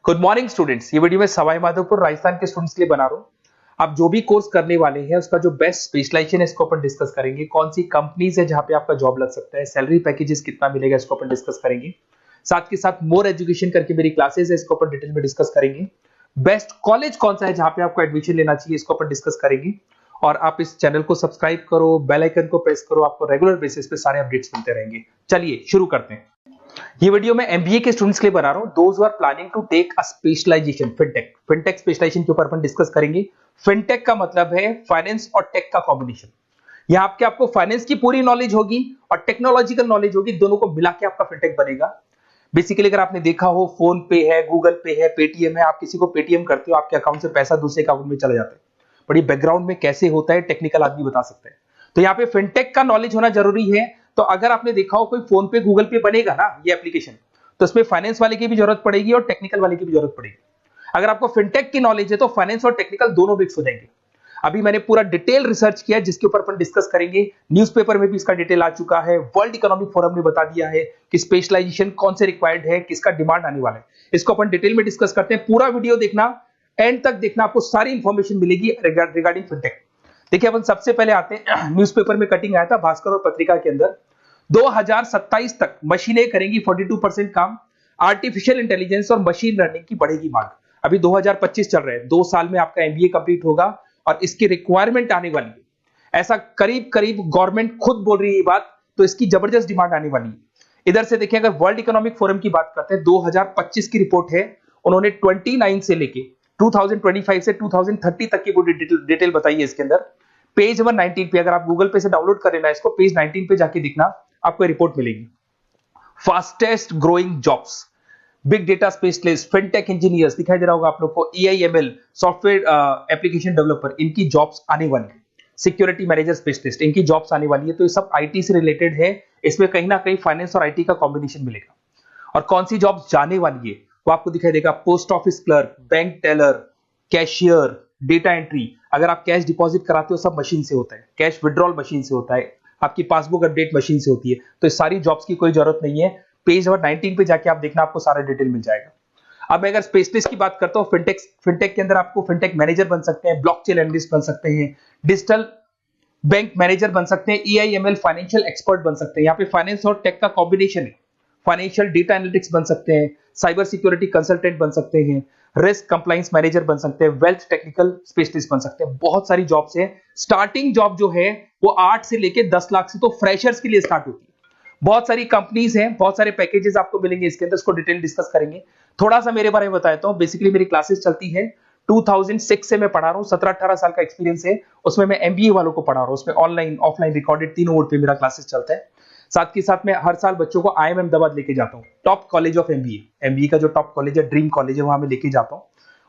Good morning students. ये video मैं सवाई माधोपुर राजस्थान के स्टूडेंट्स के लिए बना रहा हूँ। आप जो भी कोर्स करने वाले हैं उसका जो बेस्ट स्पेशलाइजेशन है इसको अपन डिस्कस करेंगे। कौन सी कंपनीज है जहां पे आपका जॉब लग सकता है, सैलरी पैकेजेस कितना मिलेगा इसको अपन डिस्कस करेंगे। साथ के साथ मोर एजुकेशन करके मेरी क्लासेस है, इसको अपन डिटेल में डिस्कस करेंगे। बेस्ट कॉलेज कौन सा है जहां पे आपको एडमिशन लेना चाहिए इसको अपन डिस्कस करेंगे। और आप इस चैनल को सब्सक्राइब करो, बेल आइकन को प्रेस करो, आपको रेगुलर बेसिस पे सारे अपडेट्स मिलते रहेंगे। चलिए शुरू करते हैं। ये वीडियो मैं एमबीए के स्टूडेंट्स के लिए बना रहा हूं, those who are planning to take a specialization fintech specialization के ऊपर अपन डिस्कस करेंगे। फिनटेक का मतलब है फाइनेंस और टेक का कॉम्बिनेशन। यहां आपको फाइनेंस की पूरी नॉलेज होगी और टेक्नोलॉजिकल नॉलेज होगी, दोनों को मिला के आपका फिनटेक बनेगा। बेसिकली अगर आपने देखा हो, फोन पे है, गूगल पे है, पेटीएम है, आप किसी को पेटीएम करते हो, आपके अकाउंट से पैसा दूसरे अकाउंट में चला जाता है। बड़ी बैकग्राउंड में कैसे होता है टेक्निकल आदमी बता सकते हैं। तो यहाँ पे फिनटेक का नॉलेज होना जरूरी है। तो अगर आपने देखा हो कोई फोन पे गूगल पे बनेगा ना ये एप्लीकेशन, तो इसमें फाइनेंस वाले की भी जरूरत पड़ेगी और टेक्निकल वाले की भी जरूरत पड़ेगी। अगर आपको फिनटेक की नॉलेज है तो फाइनेंस और टेक्निकल दोनों मिक्स हो जाएंगे। अभी मैंने पूरा डिटेल रिसर्च किया है जिसके ऊपर अपन डिस्कस करेंगे। न्यूज़पेपर में भी इसका डिटेल आ चुका है, वर्ल्ड इकोनॉमिक फोरम ने बता दिया है कि स्पेशलाइजेशन कौन से रिक्वायर्ड है, किसका डिमांड आने वाला है। इसको अपन डिटेल में डिस्कस करते हैं। पूरा वीडियो देखना, एंड तक देखना, आपको सारी इंफॉर्मेशन मिलेगी रिगार्डिंग फिनटेक। देखिए अपन सबसे पहले आते हैं, न्यूज़पेपर में कटिंग आया था भास्कर और पत्रिका के अंदर। 2027 तक मशीनें करेंगी 42% काम। आर्टिफिशियल इंटेलिजेंस और मशीन लर्निंग की बढ़ेगी मांग। अभी 2025 चल रहा है, 2 साल में आपका एमबीए कंप्लीट होगा और इसकी रिक्वायरमेंट आने वाली है। ऐसा करीब करीब गवर्नमेंट खुद बोल रही है ये बात, तो इसकी जबरदस्त डिमांड आने वाली है। इधर से देखिए, अगर वर्ल्ड इकोनॉमिक फोरम की बात करते हैं, 2025 की रिपोर्ट है। उन्होंने 29 से लेके 2025 से 2030 तक की पूरी डिटेल बताई है इसके अंदर। पेज नंबर 19 पे, अगर आप गूगल पे से डाउनलोड कर लेना इसको, पेज 19 पे जाके दिखना, आपको रिपोर्ट मिलेगी। Fastest growing jobs, big data specialist, fintech engineers दिखाई दे रहा होगा आप लोग को, ईआईएमएल सॉफ्टवेयर एप्लीकेशन डेवलपर, इनकी जॉब्स आने वाली है। सिक्योरिटी मैनेजर स्पेशलिस्ट, इनकी जॉब्स आने वाली है। तो ये सब आईटी से रिलेटेड है, इसमें कहीं ना कहीं फाइनेंस और आईटी का कॉम्बिनेशन मिलेगा। और कौन सी जॉब्स जाने वाली है वो आपको दिखाई देगा। Post office clerk, bank teller, cashier, data entry. अगर आप कैश डिपॉजिट कराते हो सब मशीन से होता है, कैश विड्रॉल मशीन से होता है, आपकी पासबुक अपडेट मशीन से होती है। तो इस सारी जॉब्स की कोई जरूरत नहीं है। पेज नंबर 19 पे जाके आप देखना, आपको सारा डिटेल मिल जाएगा। अब मैं अगर स्पेशलिस्ट की बात करता हूँ, फिनटेक के अंदर आपको फिनटेक मैनेजर बन सकते हैं, ब्लॉकचेन एनालिस्ट बन सकते हैं, डिजिटल बैंक मैनेजर बन सकते हैं, ईआईएमएल फाइनेंशियल एक्सपर्ट बन सकते हैं। यहाँ पे फाइनेंस और टेक का कॉम्बिनेशन है। फाइनेंशियल डेटा एनालिटिक्स बन सकते हैं, साइबर सिक्योरिटी कंसल्टेंट बन सकते हैं, रिस्क कंप्लायंस मैनेजर बन सकते हैं, वेल्थ टेक्निकल स्पेशलिस्ट बन सकते हैं। बहुत सारी जॉब्स है। स्टार्टिंग जॉब जो है वो 8 से लेके 10 लाख से तो फ्रेशर्स के लिए स्टार्ट होती है। बहुत सारी कंपनीज हैं, बहुत सारे पैकेजेस आपको मिलेंगे इसके अंदर, इसको डिटेल डिस्कस करेंगे। थोड़ा सा मेरे बारे में बताता हूं। बेसिकली मेरी क्लासेस चलती है 2006 से मैं पढ़ा रहा हूं, 17-18 साल का एक्सपीरियंस है। उसमें मैं एमबीए वालों को पढ़ा रहा हूं, उसमें ऑनलाइन ऑफलाइन रिकॉर्डेड तीनों मोड पे मेरा क्लासेस चलता है। साथ के साथ मैं हर साल बच्चों को आईएम अहमदाबाद लेके जाता हूँ, top college of MBA. MBA का जो टॉप कॉलेज है, ड्रीम कॉलेज है, वहां मैं लेके जाता हूँ।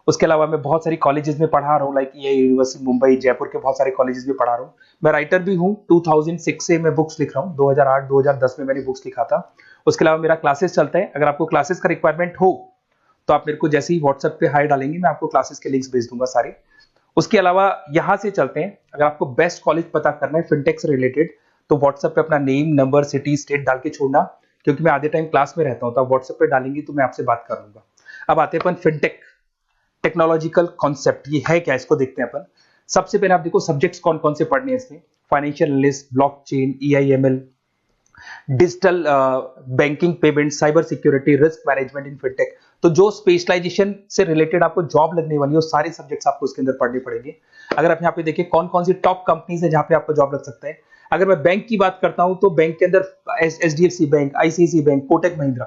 उसके अलावा मैं बहुत सारी कॉलेजेस में पढ़ा रहा हूँ, लाइक ये यूनिवर्सिटी मुंबई, जयपुर के बहुत सारे कॉलेजेस में पढ़ा रहा हूँ। मैं राइटर भी हूँ, 2006 से मैं बुक्स लिख रहा हूँ, 2008-2010 में मैंने बुक्स लिखा था। उसके अलावा मेरा क्लासेस चलता है। अगर आपको क्लासेस का रिक्वायरमेंट हो तो आप मेरे को जैसे ही व्हाट्सएप पे हाई डालेंगे, मैं आपको क्लासेस के लिंक्स भेज दूंगा सारे। उसके अलावा यहाँ से चलते हैं, अगर आपको बेस्ट कॉलेज पता करना है फिनटेक से रिलेटेड, तो व्हाट्सएप पे अपना नेम, नंबर, सिटी, स्टेट डाल के छोड़ना, क्योंकि मैं आधे टाइम क्लास में रहता हूँ। तो आप व्हाट्सएप पे डालेंगे तो मैं आपसे बात कर लूंगा। अब आते हैं अपन फिनटेक टेक्नोलॉजिकल कॉन्सेप्ट, ये है क्या, इसको देखते हैं अपन। सबसे पहले आप देखो सब्जेक्ट्स कौन कौन से पढ़ने हैं इसमें। Financial analyst, blockchain, AIML, digital banking, payment, cyber security, risk management in fintech. तो जो स्पेशलाइजेशन से रिलेटेड आपको जॉब लगने वाली है, वो सारे सब्जेक्ट्स आपको इसके अंदर पढ़ने पड़ेंगे। अगर आप यहाँ पे देखिए कौन कौन सी टॉप कंपनीज है जहां पे आपको जॉब लग सकता है। अगर मैं बैंक की बात करता हूं तो बैंक के अंदर HDFC bank, ICIC bank, Kotak Mahindra.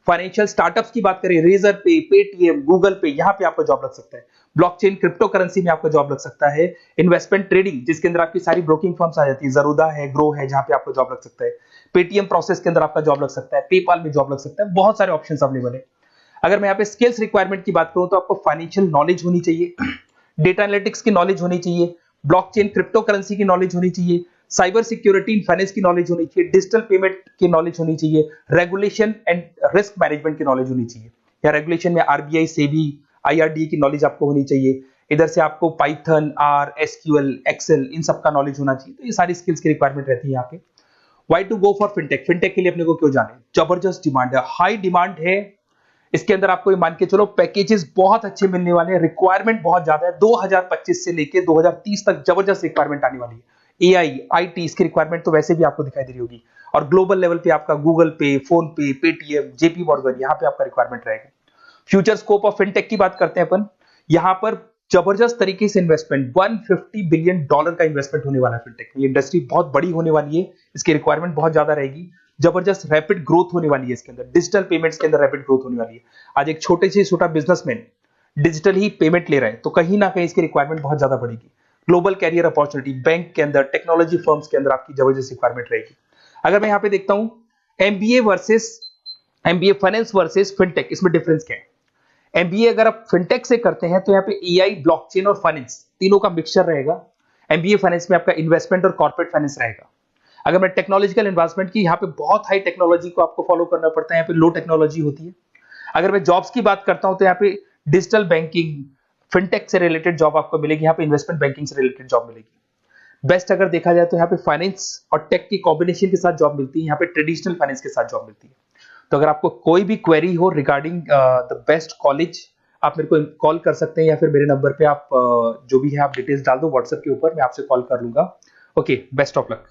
Financial startups की बात करें, रेजर पे, पेटीएम, गूगल पे, यहां पे आपको जॉब लग सकता है। ब्लॉकचेन, क्रिप्टो करेंसी में आपको जॉब लग सकता है। इन्वेस्टमेंट ट्रेडिंग, जिसके अंदर आपकी सारी ब्रोकिंग फर्म्स आ जाती है, जरूदा है, ग्रो है, जहां पे आपको जॉब लग सकता है। पेटीएम प्रोसेस के अंदर आपका जॉब लग सकता है, पेपाल में जॉब लग सकता है। बहुत सारे ऑप्शंस अवेलेबल है। अगर मैं यहाँ पे स्किल्स रिक्वायरमेंट की बात करूं तो आपको फाइनेंशियल नॉलेज होनी चाहिए, डेटा एनालिटिक्स की नॉलेज होनी चाहिए, ब्लॉकचेन, क्रिप्टो करेंसी की नॉलेज होनी चाहिए, साइबर सिक्योरिटी इन फाइनेंस की नॉलेज होनी चाहिए, डिजिटल पेमेंट की नॉलेज होनी चाहिए, रेगुलेशन एंड रिस्क मैनेजमेंट की नॉलेज होनी चाहिए। या रेगुलेशन में आरबीआई, सेबी, आईआरडीए की नॉलेज आपको होनी चाहिए। इधर से आपको पाइथन, आर, एसक्यूएल, एक्सेल, इन सब का नॉलेज होना चाहिए। तो ये सारी स्किल्स की रिक्वायरमेंट रहती है यहाँ पे। Why to go for fintech, fintech के लिए अपने को क्यों जाने, जबरदस्त डिमांड है, हाई डिमांड है। इसके अंदर आपको ये मान के चलो पैकेजेस बहुत अच्छे मिलने वाले हैं, रिक्वायरमेंट बहुत ज्यादा है। 2025 से लेके 2030 तक जबरदस्त रिक्वायरमेंट आने वाली है। एआई, आईटी, इसकी रिक्वायरमेंट तो वैसे भी आपको दिखाई दे रही होगी। और ग्लोबल लेवल पे आपका गूगल पे, फोन पे, पेटीएम, जेपी मॉर्गन, यहाँ पे आपका रिक्वायरमेंट रहेगा। फ्यूचर स्कोप ऑफ फिनटेक की बात करते हैं अपन, यहाँ पर जबरदस्त तरीके से इन्वेस्टमेंट, $150 बिलियन का इन्वेस्टमेंट होने वाला है फिनटेक में। ये इंडस्ट्री बहुत बड़ी होने वाली है, इसकी रिक्वायरमेंट बहुत ज्यादा रहेगी, जबरदस्त रैपिड ग्रोथ होने वाली है इसके अंदर, डिजिटल पेमेंट्स के अंदर रैपिड ग्रोथ होने वाली है। आज एक छोटे से छोटा बिजनेसमैन डिजिटल ही पेमेंट ले रहा है, तो कहीं ना कहीं इसकी रिक्वायरमेंट बहुत ज्यादा बढ़ेगी। ग्लोबल कैरियर अपॉर्चुनिटी, बैंक के अंदर, टेक्नोलॉजी फर्म्स के अंदर आपकी जबरदस्त रिक्वायरमेंट रहेगी। अगर मैं यहाँ पे देखता हूं एमबीए फाइनेंस वर्सेस फिनटेक, इसमें डिफरेंस क्या है? एमबीए अगर आप फिनटेक से करते हैं तो यहाँ पे एआई, ब्लॉकचेन और फाइनेंस तीनों का मिक्सचर रहेगा। एमबीए फाइनेंस में आपका इन्वेस्टमेंट और कॉर्पोरेट फाइनेंस रहेगा। अगर मैं टेक्नोलॉजिकल एडवांसमेंट की, यहाँ पे बहुत हाई टेक्नोलॉजी को आपको फॉलो करना पड़ता है, यहाँ पे लो टेक्नोलॉजी होती है। अगर मैं जॉब्स की बात करता हूं तो यहाँ पे डिजिटल बैंकिंग, फिनटेक से रिलेटेड जॉब आपको मिलेगी, यहाँ पे इन्वेस्टमेंट बैंकिंग से रिलेटेड जॉब मिलेगी। बेस्ट अगर देखा जाए तो यहाँ पे फाइनेंस और टेक की कॉम्बिनेशन के साथ जॉब मिलती है, यहाँ पे ट्रेडिशनल फाइनेंस के साथ जॉब मिलती है। तो अगर आपको कोई भी क्वेरी हो रिगार्डिंग द बेस्ट कॉलेज, आप मेरे को कॉल कर सकते हैं, या फिर मेरे नंबर पे आप जो भी है आप डिटेल्स डाल दो व्हाट्सएप के ऊपर, मैं आपसे कॉल कर लूंगा। Okay, best of luck.